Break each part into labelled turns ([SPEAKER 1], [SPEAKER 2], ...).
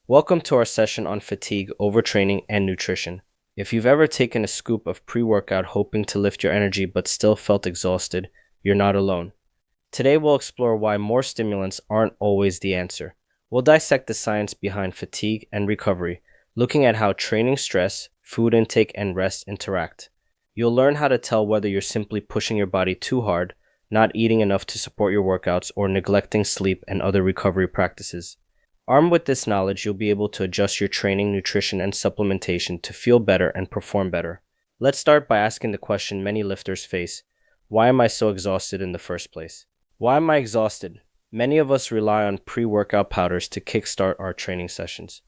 [SPEAKER 1] Welcome to our session on fatigue, overtraining, and nutrition. If you've ever taken a scoop of pre-workout hoping to lift your energy but still felt exhausted, you're not alone. Today we'll explore why more stimulants aren't always the answer. We'll dissect the science behind fatigue and recovery, looking at how training stress, food intake, and rest interact. You'll learn how to tell whether you're simply pushing your body too hard, not eating enough to support your workouts, or neglecting sleep and other recovery practices. Armed with this knowledge, you'll be able to adjust your training, nutrition, and supplementation to feel better and perform better. Let's start by asking the question many lifters face: why am I so exhausted in the first place? Why am I exhausted? Many of us rely on pre-workout powders to kickstart our training sessions.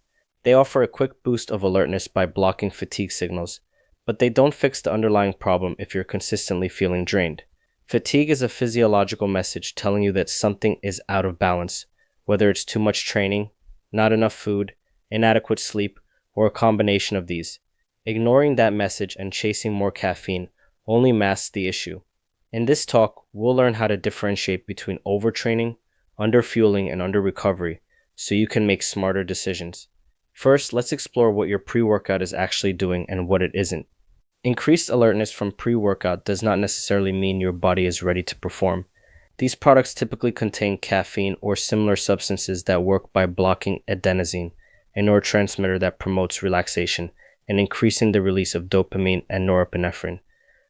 [SPEAKER 1] They offer a quick boost of alertness by blocking fatigue signals, but they don't fix the underlying problem if you're consistently feeling drained. Fatigue is a physiological message telling you that something is out of balance, whether it's too much training, not enough food, inadequate sleep, or a combination of these. Ignoring that message and chasing more caffeine only masks the issue. In this talk, we'll learn how to differentiate between overtraining, underfueling, and underrecovery so you can make smarter decisions. First, let's explore what your pre-workout is actually doing and what it isn't. Increased alertness from pre-workout does not necessarily mean your body is ready to perform. These products typically contain caffeine or similar substances that work by blocking adenosine, a neurotransmitter that promotes relaxation, and increasing the release of dopamine and norepinephrine,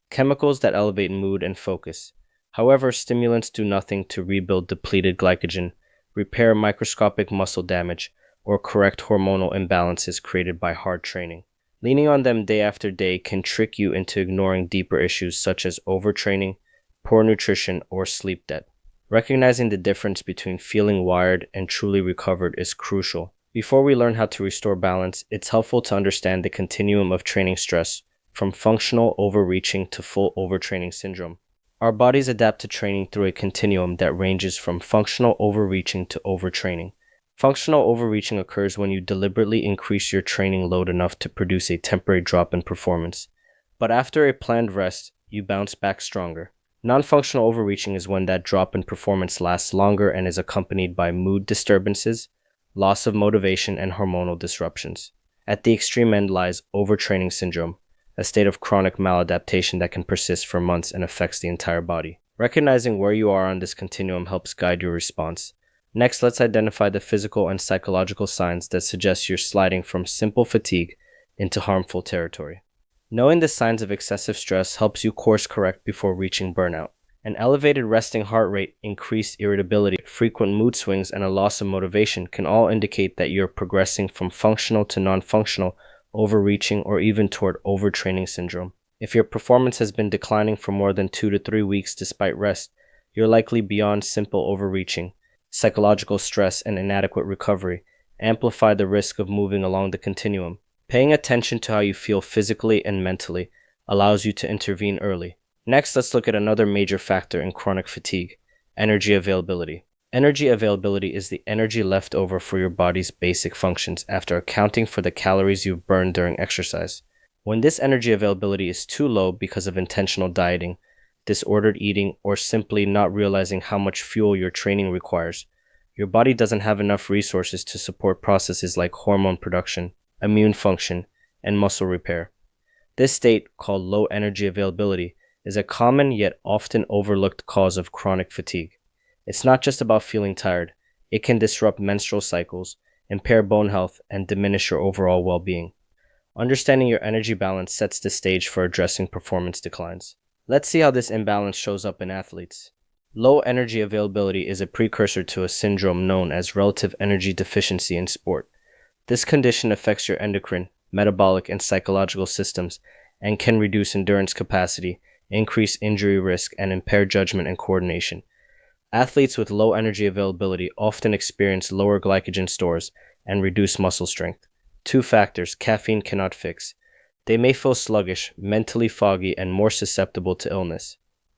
[SPEAKER 1] chemicals that elevate mood and focus. However, stimulants do nothing to rebuild depleted glycogen, repair microscopic muscle damage, or correct hormonal imbalances created by hard training. Leaning on them day after day can trick you into ignoring deeper issues such as overtraining, poor nutrition, or sleep debt. Recognizing the difference between feeling wired and truly recovered is crucial. Before we learn how to restore balance, it's helpful to understand the continuum of training stress, from functional overreaching to full overtraining syndrome. Our bodies adapt to training through a continuum that ranges from functional overreaching to overtraining. Functional overreaching occurs when you deliberately increase your training load enough to produce a temporary drop in performance. But after a planned rest, you bounce back stronger. Non-functional overreaching is when that drop in performance lasts longer and is accompanied by mood disturbances, loss of motivation, and hormonal disruptions. At the extreme end lies overtraining syndrome, a state of chronic maladaptation that can persist for months and affects the entire body. Recognizing where you are on this continuum helps guide your response. Next, let's identify the physical and psychological signs that suggest you're sliding from simple fatigue into harmful territory. Knowing the signs of excessive stress helps you course correct before reaching burnout. An elevated resting heart rate, increased irritability, frequent mood swings, and a loss of motivation can all indicate that you're progressing from functional to non-functional, overreaching, or even toward overtraining syndrome. If your performance has been declining for more than 2 to 3 weeks despite rest, you're likely beyond simple overreaching. Psychological stress and inadequate recovery amplify the risk of moving along the continuum. Paying attention to how you feel physically and mentally allows you to intervene early. Next, let's look at another major factor in chronic fatigue: energy availability. Energy availability is the energy left over for your body's basic functions after accounting for the calories you've burned during exercise. When this energy availability is too low because of intentional dieting, disordered eating, or simply not realizing how much fuel your training requires, your body doesn't have enough resources to support processes like hormone production, immune function, and muscle repair. This state, called low energy availability, is a common yet often overlooked cause of chronic fatigue. It's not just about feeling tired. It can disrupt menstrual cycles, impair bone health, and diminish your overall well-being. Understanding your energy balance sets the stage for addressing performance declines. Let's see how this imbalance shows up in athletes. Low energy availability is a precursor to a syndrome known as relative energy deficiency in sport. This condition affects your endocrine, metabolic, and psychological systems and can reduce endurance capacity, increase injury risk, and impair judgment and coordination. Athletes with low energy availability often experience lower glycogen stores and reduced muscle strength. Two factors caffeine cannot fix. They may feel sluggish, mentally foggy, and more susceptible to illness.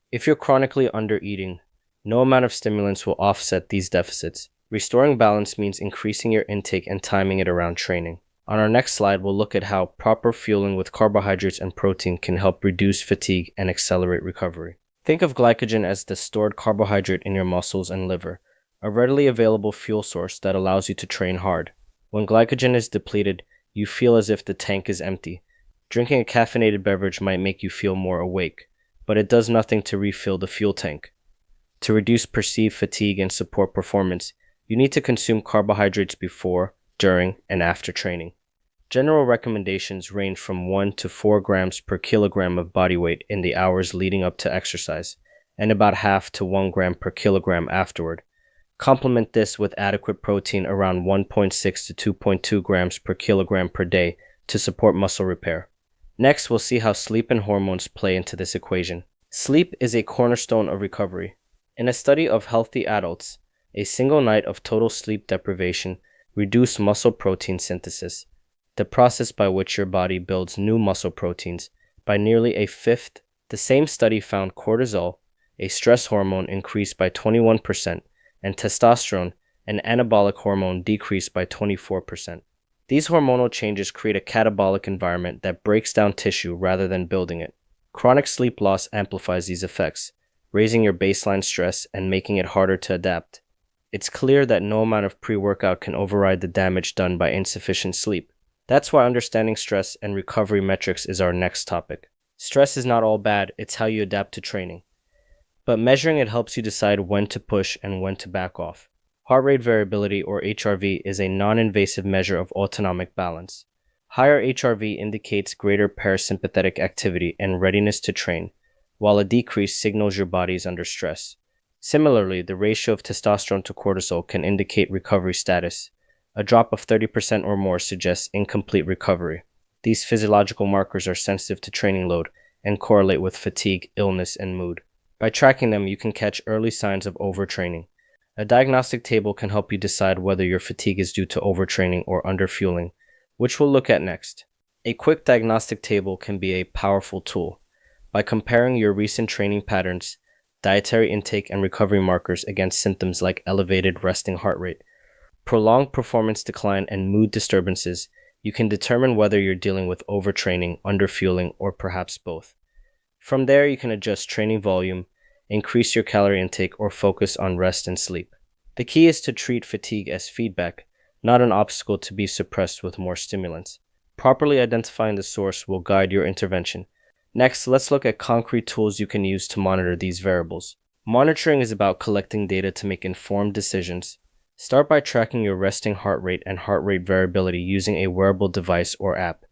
[SPEAKER 1] If you're chronically undereating, no amount of stimulants will offset these deficits. Restoring balance means increasing your intake and timing it around training. On our next slide, we'll look at how proper fueling with carbohydrates and protein can help reduce fatigue and accelerate recovery. Think of glycogen as the stored carbohydrate in your muscles and liver, a readily available fuel source that allows you to train hard. When glycogen is depleted, you feel as if the tank is empty. Drinking a caffeinated beverage might make you feel more awake, but it does nothing to refill the fuel tank. To reduce perceived fatigue and support performance, you need to consume carbohydrates before, during, and after training. General recommendations range from 1 to 4 grams per kilogram of body weight in the hours leading up to exercise, and about half to 1 gram per kilogram afterward. Complement this with adequate protein around 1.6 to 2.2 grams per kilogram per day to support muscle repair. Next, we'll see how sleep and hormones play into this equation. Sleep is a cornerstone of recovery. In a study of healthy adults, a single night of total sleep deprivation reduced muscle protein synthesis, the process by which your body builds new muscle proteins, by nearly a fifth. The same study found cortisol, a stress hormone, increased by 21%, and testosterone, an anabolic hormone, decreased by 24%. These hormonal changes create a catabolic environment that breaks down tissue rather than building it. Chronic sleep loss amplifies these effects, raising your baseline stress and making it harder to adapt. It's clear that no amount of pre-workout can override the damage done by insufficient sleep. That's why understanding stress and recovery metrics is our next topic. Stress is not all bad, it's how you adapt to training. But measuring it helps you decide when to push and when to back off. Heart rate variability, or HRV, is a non-invasive measure of autonomic balance. Higher HRV indicates greater parasympathetic activity and readiness to train, while a decrease signals your body is under stress. Similarly, the ratio of testosterone to cortisol can indicate recovery status. A drop of 30% or more suggests incomplete recovery. These physiological markers are sensitive to training load and correlate with fatigue, illness, and mood. By tracking them, you can catch early signs of overtraining. A diagnostic table can help you decide whether your fatigue is due to overtraining or underfueling, which we'll look at next. A quick diagnostic table can be a powerful tool. By comparing your recent training patterns, dietary intake, and recovery markers against symptoms like elevated resting heart rate, prolonged performance decline, and mood disturbances, you can determine whether you're dealing with overtraining, underfueling, or perhaps both. From there, you can adjust training volume, increase your calorie intake, or focus on rest and sleep. The key is to treat fatigue as feedback, not an obstacle to be suppressed with more stimulants. Properly identifying the source will guide your intervention. Next, let's look at concrete tools you can use to monitor these variables. Monitoring is about collecting data to make informed decisions. Start by tracking your resting heart rate and heart rate variability using a wearable device or app.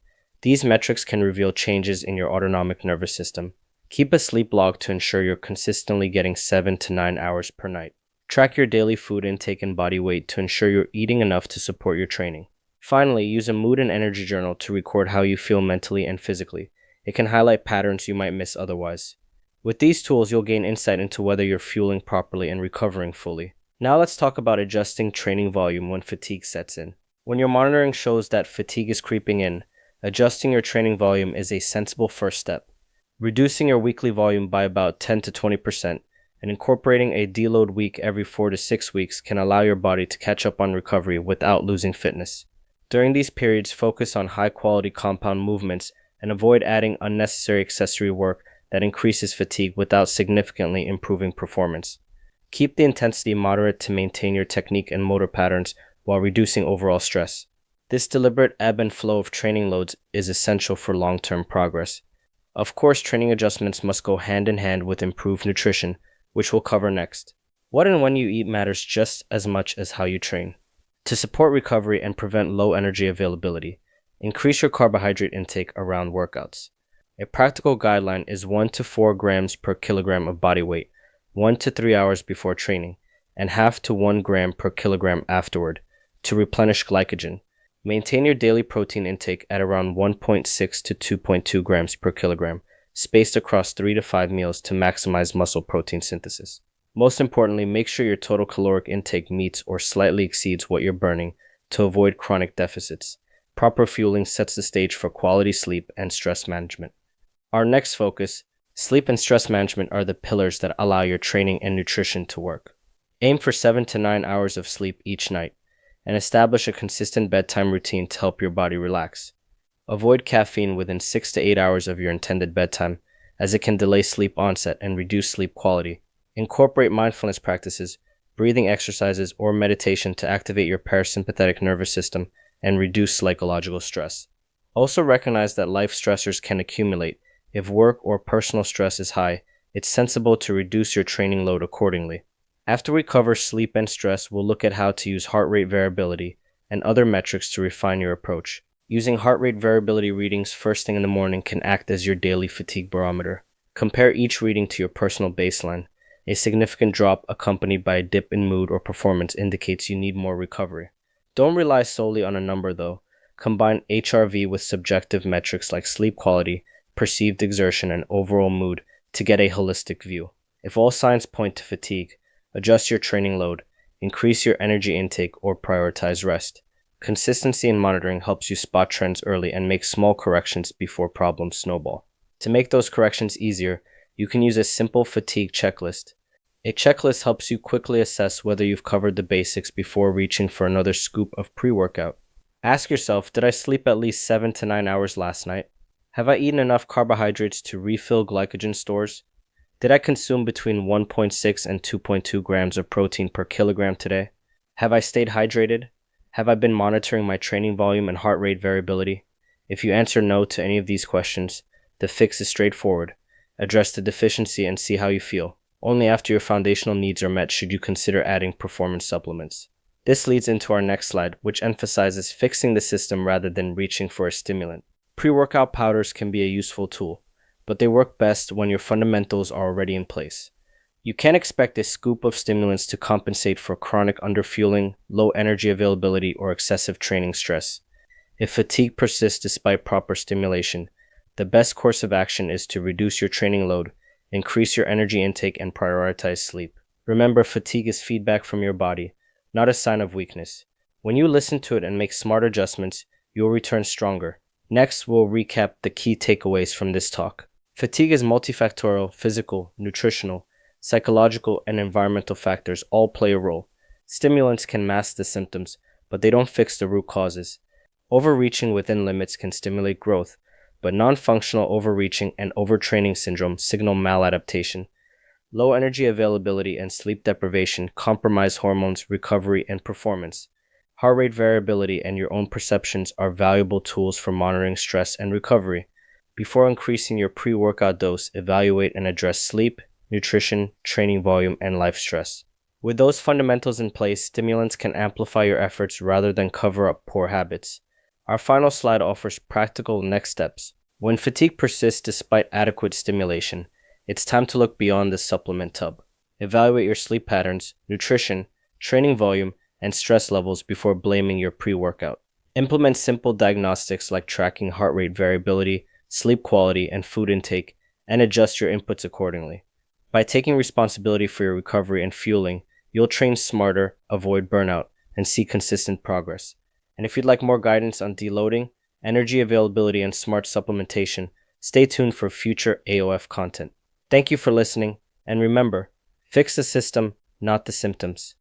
[SPEAKER 1] These metrics can reveal changes in your autonomic nervous system. Keep a sleep log to ensure you're consistently getting 7 to 9 hours per night. Track your daily food intake and body weight to ensure you're eating enough to support your training. Finally, use a mood and energy journal to record how you feel mentally and physically. It can highlight patterns you might miss otherwise. With these tools, you'll gain insight into whether you're fueling properly and recovering fully. Now let's talk about adjusting training volume when fatigue sets in. When your monitoring shows that fatigue is creeping in, adjusting your training volume is a sensible first step. Reducing your weekly volume by about 10 to 20% and incorporating a deload week every 4 to 6 weeks can allow your body to catch up on recovery without losing fitness. During these periods, focus on high-quality compound movements and avoid adding unnecessary accessory work that increases fatigue without significantly improving performance. Keep the intensity moderate to maintain your technique and motor patterns while reducing overall stress. This deliberate ebb and flow of training loads is essential for long-term progress. Of course, training adjustments must go hand in hand with improved nutrition, which we'll cover next. What and when you eat matters just as much as how you train. To support recovery and prevent low energy availability, increase your carbohydrate intake around workouts. A practical guideline is 1 to 4 grams per kilogram of body weight, 1 to 3 hours before training, and half to 1 gram per kilogram afterward, to replenish glycogen. Maintain your daily protein intake at around 1.6 to 2.2 grams per kilogram, spaced across 3 to 5 meals to maximize muscle protein synthesis. Most importantly, make sure your total caloric intake meets or slightly exceeds what you're burning to avoid chronic deficits. Proper fueling sets the stage for quality sleep and stress management. Our next focus, sleep and stress management, are the pillars that allow your training and nutrition to work. Aim for 7 to 9 hours of sleep each night, and establish a consistent bedtime routine to help your body relax. Avoid caffeine within 6 to 8 hours of your intended bedtime, as it can delay sleep onset and reduce sleep quality. Incorporate mindfulness practices, breathing exercises, or meditation to activate your parasympathetic nervous system and reduce psychological stress. Also recognize that life stressors can accumulate. If work or personal stress is high, it's sensible to reduce your training load accordingly. After we cover sleep and stress, we'll look at how to use heart rate variability and other metrics to refine your approach. Using heart rate variability readings first thing in the morning can act as your daily fatigue barometer. Compare each reading to your personal baseline. A significant drop accompanied by a dip in mood or performance indicates you need more recovery. Don't rely solely on a number though. Combine HRV with subjective metrics like sleep quality, perceived exertion, and overall mood to get a holistic view. If all signs point to fatigue, adjust your training load, increase your energy intake, or prioritize rest. Consistency in monitoring helps you spot trends early and make small corrections before problems snowball. To make those corrections easier, you can use a simple fatigue checklist. A checklist helps you quickly assess whether you've covered the basics before reaching for another scoop of pre-workout. Ask yourself, did I sleep at least 7 to 9 hours last night? Have I eaten enough carbohydrates to refill glycogen stores? Did I consume between 1.6 and 2.2 grams of protein per kilogram today? Have I stayed hydrated? Have I been monitoring my training volume and heart rate variability? If you answer no to any of these questions, the fix is straightforward. Address the deficiency and see how you feel. Only after your foundational needs are met should you consider adding performance supplements. This leads into our next slide, which emphasizes fixing the system rather than reaching for a stimulant. Pre-workout powders can be a useful tool, but they work best when your fundamentals are already in place. You can't expect a scoop of stimulants to compensate for chronic underfueling, low energy availability, or excessive training stress. If fatigue persists despite proper stimulation, the best course of action is to reduce your training load, increase your energy intake, and prioritize sleep. Remember, fatigue is feedback from your body, not a sign of weakness. When you listen to it and make smart adjustments, you'll return stronger. Next, we'll recap the key takeaways from this talk. Fatigue is multifactorial. Physical, nutritional, psychological, and environmental factors all play a role. Stimulants can mask the symptoms, but they don't fix the root causes. Overreaching within limits can stimulate growth, but nonfunctional overreaching and overtraining syndrome signal maladaptation. Low energy availability and sleep deprivation compromise hormones, recovery, and performance. Heart rate variability and your own perceptions are valuable tools for monitoring stress and recovery. Before increasing your pre-workout dose, evaluate and address sleep, nutrition, training volume, and life stress. With those fundamentals in place, stimulants can amplify your efforts rather than cover up poor habits. Our final slide offers practical next steps. When fatigue persists despite adequate stimulation, it's time to look beyond the supplement tub. Evaluate your sleep patterns, nutrition, training volume, and stress levels before blaming your pre-workout. Implement simple diagnostics like tracking heart rate variability, sleep quality, and food intake, and adjust your inputs accordingly. By taking responsibility for your recovery and fueling, you'll train smarter, avoid burnout, and see consistent progress. And if you'd like more guidance on deloading, energy availability, and smart supplementation, stay tuned for future AOF content. Thank you for listening, and remember, fix the system, not the symptoms.